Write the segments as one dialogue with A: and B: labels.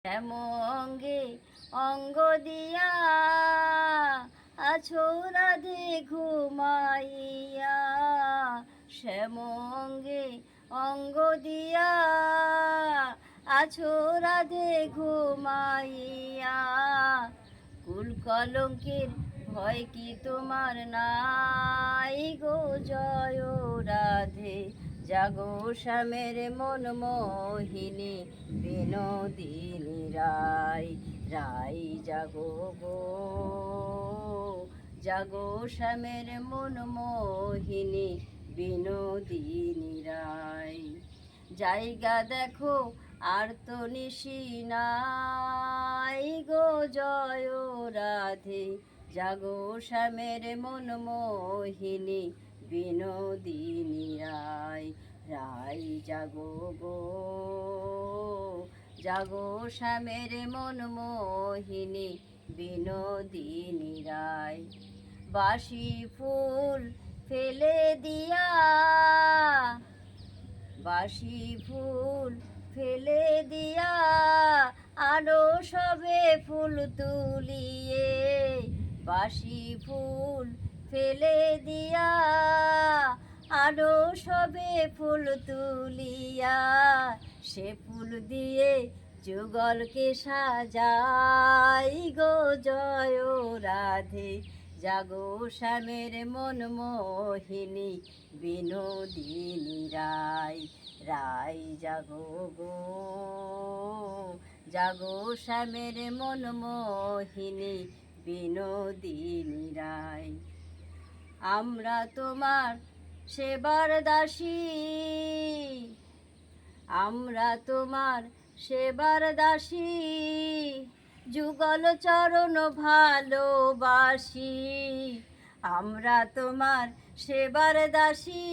A: শ্যামঙ্গে অঙ্গ দিয়া আছো রাধে ঘুমাইয়া, শ্যামঙ্গে অঙ্গ দিয়া আছো রাধে ঘুমাইয়া। কুল কলঙ্কের ভয় কি তোমার নাই গো, জয় রাধে জাগো শ্যামের মন মোহিনী বিনোদিনী রায়। রায় জাগো গো, জাগো শ্যামের মন মোহিনী বিনোদিনী রায়। জায়গা দেখো আর তো নিশি নাই গো, জয় রাধে জাগো শ্যামের মন মোহিনী বিনোদিনী রায়। রায় জাগো গো, জাগো শ্যামের মন মোহিনী বিনোদিনী রায়। বাসি ফুল ফেলে দিয়া, বাসি ফুল ফেলে দিয়া আরো সবে ফুল তুলিয়ে। বাসি ফুল ফেলে দিয়া আরো সবে ফুল তুলিয়া, সে ফুল দিয়ে যুগলকে সাজাই গো, জয় রাধে জাগো শ্যামের মন মোহিনী বিনোদিনী রায়। রায় জাগো গো, জাগো শ্যামের মন মোহিনী বিনোদিনী রায়। আমরা তোমার সেবার দাসী, আমরা তোমার সেবার দাসী, যুগল চরণ ভালোবাসি। আমরা তোমার সেবার দাসী,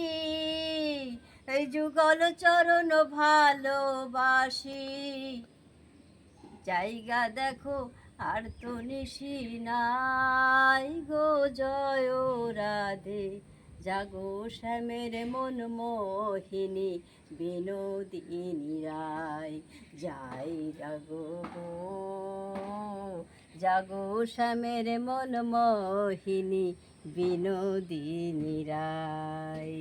A: এই যুগল চরণ ভালোবাসি। জায়গা দেখো আর তো নিশি নাই গো, জয় রাধে জাগো শ্যামের মন মোহিনী বিনোদিনী রায়। যাই জাগো গো, জাগো শ্যামের মন মোহিনী বিনোদিনী রায়।